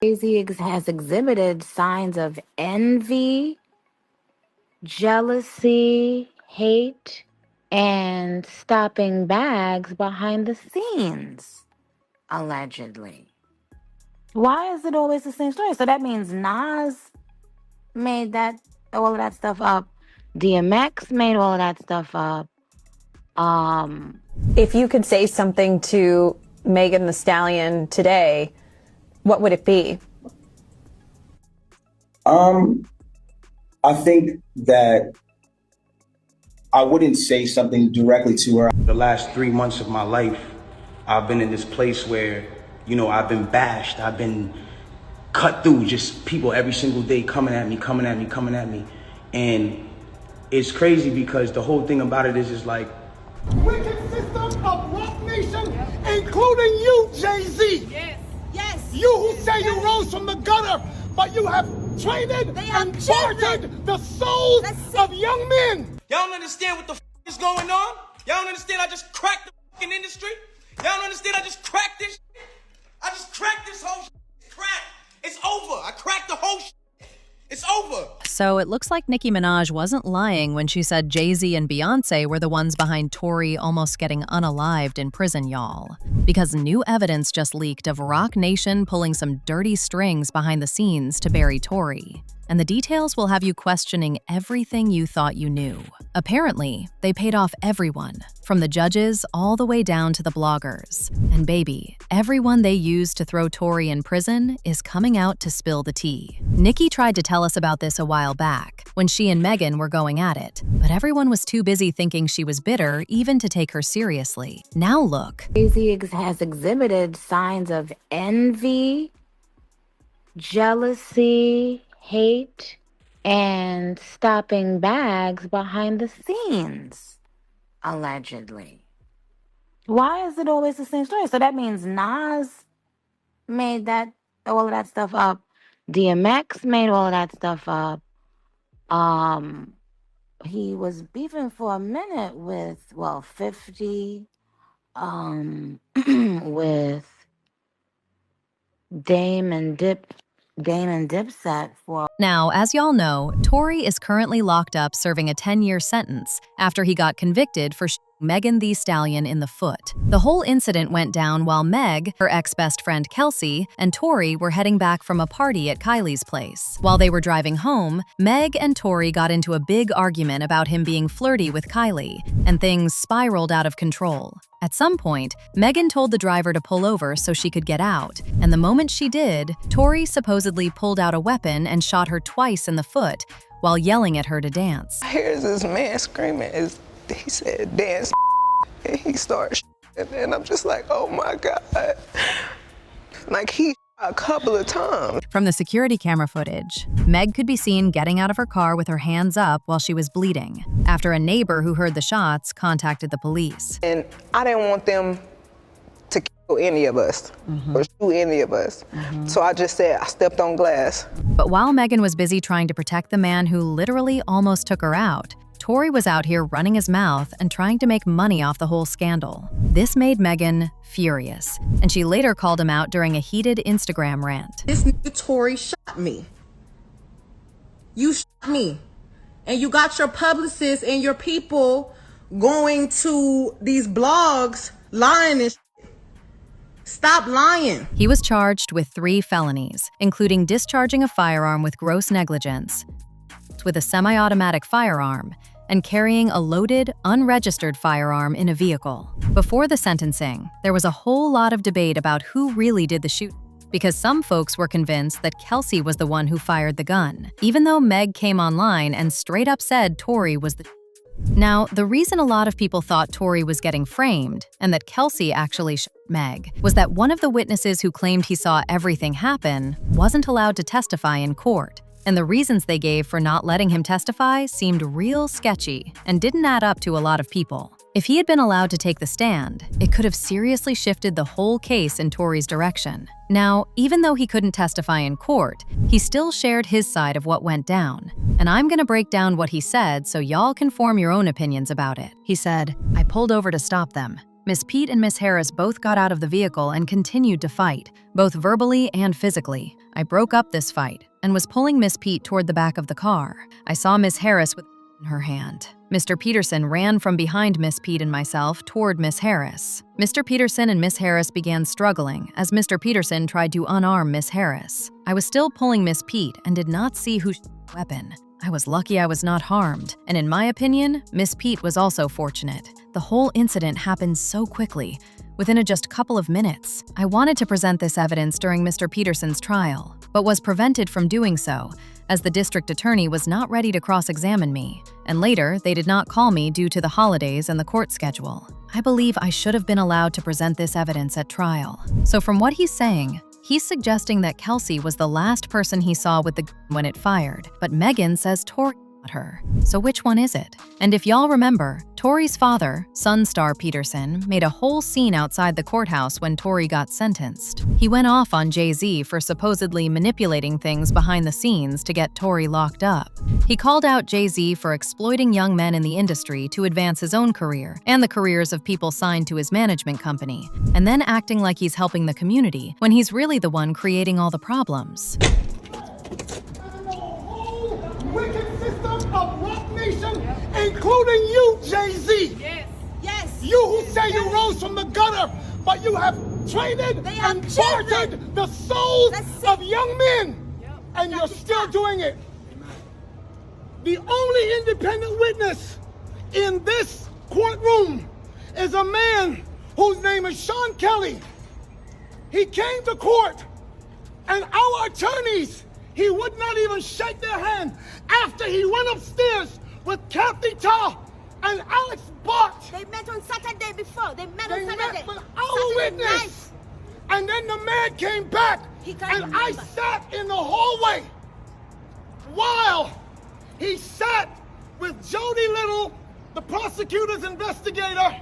Jay Z has exhibited signs of envy, jealousy, hate, and stopping bags behind the scenes, allegedly. Why is it always the same story? So that means Nas made all of that stuff up. DMX made all of that stuff up. If you could say something to Megan Thee Stallion today, what would it be? I think that I wouldn't say something directly to her. The last 3 months of my life, I've been in this place where, I've been bashed. I've been cut through, just people every single day coming at me. And it's crazy because the whole thing about it is like, wicked system of Roc Nation, including you, Jay Z. Yes. Yes. You who say you rose from the gutter, but you have traded and bartered the souls of young men. Y'all don't understand what the is going on? Y'all don't understand I just cracked the fucking industry? Y'all don't understand I just cracked this shit? I just cracked this whole shit. It's cracked. It's over. I cracked the whole shit. It's over. So it looks like Nicki Minaj wasn't lying when she said Jay Z and Beyonce were the ones behind Tori almost getting unalived in prison, y'all. Because new evidence just leaked of Roc Nation pulling some dirty strings behind the scenes to bury Tori. And the details will have you questioning everything you thought you knew. Apparently, they paid off everyone, from the judges all the way down to the bloggers. And baby, everyone they used to throw Tori in prison is coming out to spill the tea. Nicki tried to tell us about this a while back, when she and Megan were going at it, but everyone was too busy thinking she was bitter even to take her seriously. Now look. Jay Z has exhibited signs of envy, jealousy, hate, and stopping bags behind the scenes, allegedly. Why is it always the same story? So that means Nas made all of that stuff up. DMX made all of that stuff up. He was beefing for a minute with 50, with Dame and Dipset for. Now, as y'all know, Tori is currently locked up serving a 10-year sentence after he got convicted for Megan Thee Stallion in the foot. The whole incident went down while Meg, her ex-best friend Kelsey, and Tori were heading back from a party at Kylie's place. While they were driving home, Meg and Tori got into a big argument about him being flirty with Kylie, and things spiraled out of control. At some point, Megan told the driver to pull over so she could get out, and the moment she did, Tori supposedly pulled out a weapon and shot her twice in the foot while yelling at her to dance. Here's this man screaming, he said, dance, and he started, and I'm just like, oh my God. Like he a couple of times. From the security camera footage, Meg could be seen getting out of her car with her hands up while she was bleeding, after a neighbor who heard the shots contacted the police. And I didn't want them to kill any of us or shoot any of us. So I just said, I stepped on glass. But while Megan was busy trying to protect the man who literally almost took her out, Tori was out here running his mouth and trying to make money off the whole scandal. This made Megan furious, and she later called him out during a heated Instagram rant. This nigga Tory shot me. You shot me. And you got your publicists and your people going to these blogs lying and Stop lying. He was charged with 3 felonies, including discharging a firearm with gross negligence, with a semi-automatic firearm, and carrying a loaded, unregistered firearm in a vehicle. Before the sentencing, there was a whole lot of debate about who really did the shooting, because some folks were convinced that Kelsey was the one who fired the gun, even though Meg came online and straight up said Tori was the. Now, the reason a lot of people thought Tori was getting framed and that Kelsey actually shot Meg was that one of the witnesses who claimed he saw everything happen wasn't allowed to testify in court, and the reasons they gave for not letting him testify seemed real sketchy and didn't add up to a lot of people. If he had been allowed to take the stand, it could have seriously shifted the whole case in Tori's direction. Now, even though he couldn't testify in court, he still shared his side of what went down. And I'm gonna break down what he said so y'all can form your own opinions about it. He said, "I pulled over to stop them. Miss Pete and Miss Harris both got out of the vehicle and continued to fight, both verbally and physically. I broke up this fight and was pulling Miss Pete toward the back of the car. I saw Miss Harris with in her hand. Mr. Peterson ran from behind Miss Pete and myself toward Miss Harris. Mr. Peterson and Miss Harris began struggling as Mr. Peterson tried to unarm Miss Harris. I was still pulling Miss Pete and did not see whose weapon. I was lucky I was not harmed, and in my opinion, Miss Pete was also fortunate. The whole incident happened so quickly, within a just couple of minutes. I wanted to present this evidence during Mr. Peterson's trial, but was prevented from doing so, as the district attorney was not ready to cross-examine me, and later they did not call me due to the holidays and the court schedule. I believe I should have been allowed to present this evidence at trial. So from what he's saying, he's suggesting that Kelsey was the last person he saw with the gun when it fired, but Megan says Tori shot her. So which one is it? And if y'all remember, Tori's father, Sunstar Peterson, made a whole scene outside the courthouse when Tori got sentenced. He went off on Jay Z for supposedly manipulating things behind the scenes to get Tori locked up. He called out Jay Z for exploiting young men in the industry to advance his own career and the careers of people signed to his management company, and then acting like he's helping the community when he's really the one creating all the problems. Wicked system of Roc Nation, including you, Jay Z. Yes. You who say you rose from the gutter, but you have traded and bartered the souls of young men, and you're still doing it. The only independent witness in this courtroom is a man whose name is Sean Kelly. He came to court, and our attorneys, he would not even shake their hand after he went upstairs with Kathy Ta and Alex Bott. They met on Saturday before. They met They on Saturday. met with our witness. And then the man came back, and I sat in the hallway while he sat with Jody Little, the prosecutor's investigator,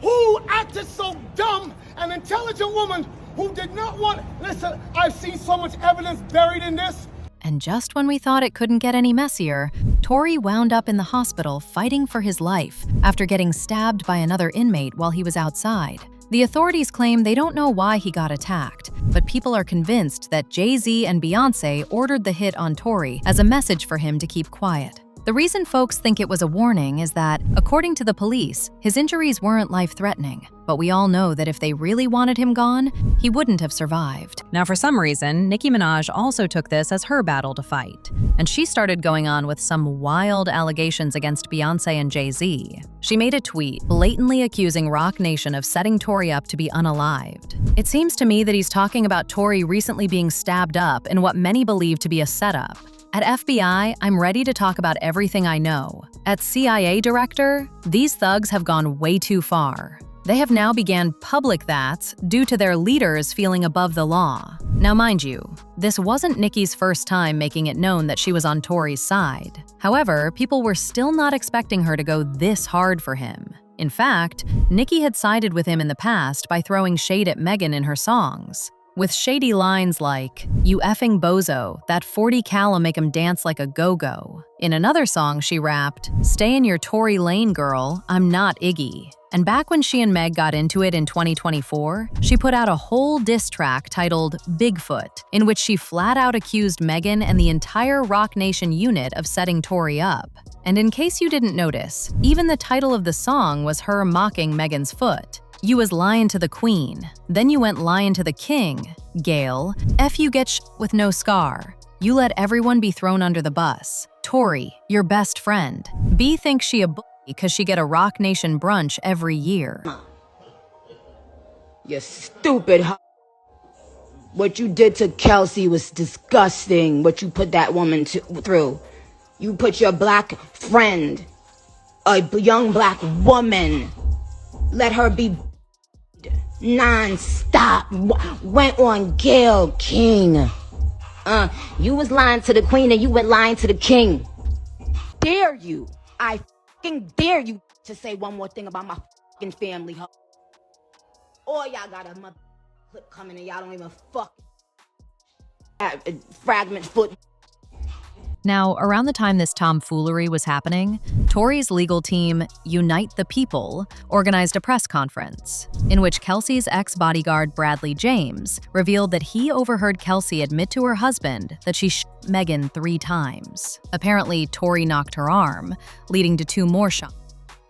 who acted so dumb, an intelligent woman who did not want, listen, I've seen so much evidence buried in this. And just when we thought it couldn't get any messier, Tori wound up in the hospital fighting for his life after getting stabbed by another inmate while he was outside. The authorities claim they don't know why he got attacked, but people are convinced that Jay Z and Beyonce ordered the hit on Tori as a message for him to keep quiet. The reason folks think it was a warning is that, according to the police, his injuries weren't life-threatening, but we all know that if they really wanted him gone, he wouldn't have survived. Now, for some reason, Nicki Minaj also took this as her battle to fight, and she started going on with some wild allegations against Beyonce and Jay Z. She made a tweet blatantly accusing Roc Nation of setting Tori up to be unalived. It seems to me that he's talking about Tori recently being stabbed up in what many believe to be a setup. At FBI, I'm ready to talk about everything I know. At CIA Director, these thugs have gone way too far. They have now began public that's due to their leaders feeling above the law. Now mind you, this wasn't Nicki's first time making it known that she was on Tori's side. However, people were still not expecting her to go this hard for him. In fact, Nicki had sided with him in the past by throwing shade at Megan in her songs, with shady lines like, "You effing bozo, that 40 cal'll make him dance like a go-go." In another song she rapped, "Stay in your Tory lane, girl, I'm not Iggy." And back when she and Meg got into it in 2024, she put out a whole diss track titled Bigfoot, in which she flat out accused Megan and the entire Roc Nation unit of setting Tori up. And in case you didn't notice, even the title of the song was her mocking Megan's foot. You was lying to the queen, then you went lying to the king. Gail, F you get with no scar. You let everyone be thrown under the bus. Tori, your best friend. B thinks she a bully because she get a Roc Nation brunch every year. You stupid What you did to Kelsey was disgusting, what you put that woman through. You put your black friend, a young black woman, let her be non-stop, went on Gail King. You was lying to the queen and you went lying to the king. Dare you, I fucking dare you to say one more thing about my fucking family, or y'all got a mother clip coming and y'all don't even fuck fragment foot. Now, around the time this tomfoolery was happening, Tory's legal team, Unite the People, organized a press conference in which Kelsey's ex-bodyguard Bradley James revealed that he overheard Kelsey admit to her husband that she shot Megan 3 times. Apparently, Tory knocked her arm, leading to 2 more shots.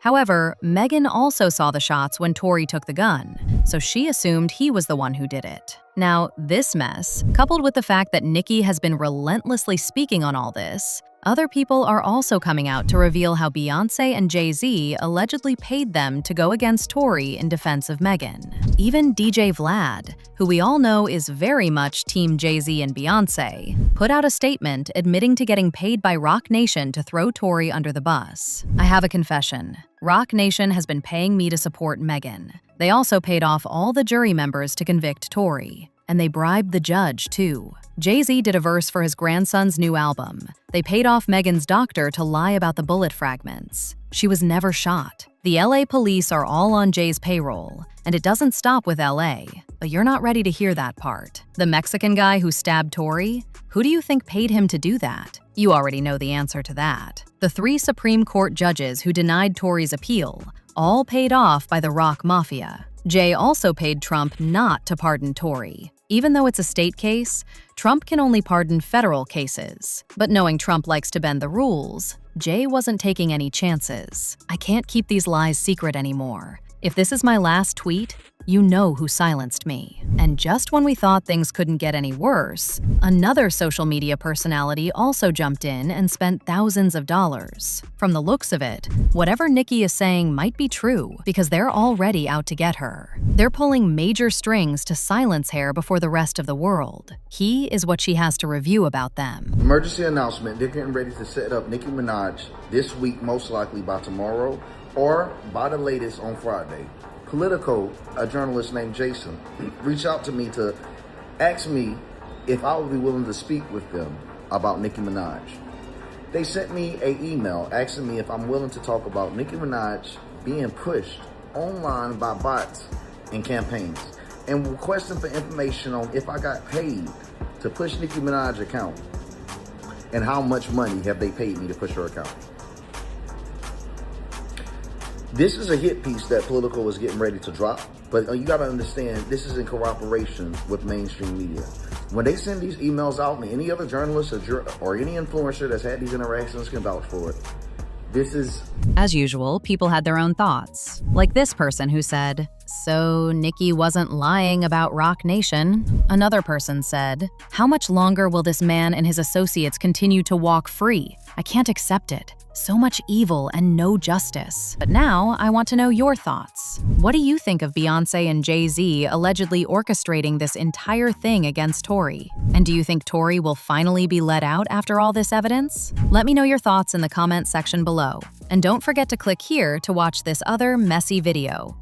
However, Megan also saw the shots when Tory took the gun, so she assumed he was the one who did it. Now, this mess, coupled with the fact that Nicki has been relentlessly speaking on all this, other people are also coming out to reveal how Beyonce and Jay Z allegedly paid them to go against Tory in defense of Megan. Even DJ Vlad, who we all know is very much Team Jay Z and Beyonce, put out a statement admitting to getting paid by Roc Nation to throw Tory under the bus. I have a confession. Roc Nation has been paying me to support Megan. They also paid off all the jury members to convict Tory. And they bribed the judge, too. Jay Z did a verse for his grandson's new album. They paid off Megan's doctor to lie about the bullet fragments. She was never shot. The LA police are all on Jay's payroll, and it doesn't stop with LA. But you're not ready to hear that part. The Mexican guy who stabbed Tory? Who do you think paid him to do that? You already know the answer to that. The 3 Supreme Court judges who denied Tory's appeal, all paid off by the Roc Mafia. Jay also paid Trump not to pardon Tory. Even though it's a state case, Trump can only pardon federal cases. But knowing Trump likes to bend the rules, Jay wasn't taking any chances. I can't keep these lies secret anymore. If this is my last tweet, you know who silenced me. And just when we thought things couldn't get any worse, another social media personality also jumped in and spent thousands of dollars. From the looks of it, whatever Nicki is saying might be true because they're already out to get her. They're pulling major strings to silence her before the rest of the world. He is what she has to review about them. Emergency announcement, they're getting ready to set up Nicki Minaj this week, most likely by tomorrow, or by the latest on Friday. Politico, a journalist named Jason, reached out to me to ask me if I would be willing to speak with them about Nicki Minaj. They sent me an email asking me if I'm willing to talk about Nicki Minaj being pushed online by bots and campaigns, and requesting for information on if I got paid to push Nicki Minaj's account and how much money have they paid me to push her account. This is a hit piece that Politico is getting ready to drop, but you gotta understand, this is in cooperation with mainstream media. When they send these emails out, and any other journalist or any influencer that's had these interactions can vouch for it, this is... As usual, people had their own thoughts. Like this person who said, "So Nicki wasn't lying about Roc Nation." Another person said, "How much longer will this man and his associates continue to walk free? I can't accept it. So much evil and no justice." But now I want to know your thoughts. What do you think of Beyonce and Jay Z allegedly orchestrating this entire thing against Tory? And do you think Tory will finally be let out after all this evidence? Let me know your thoughts in the comment section below. And don't forget to click here to watch this other messy video.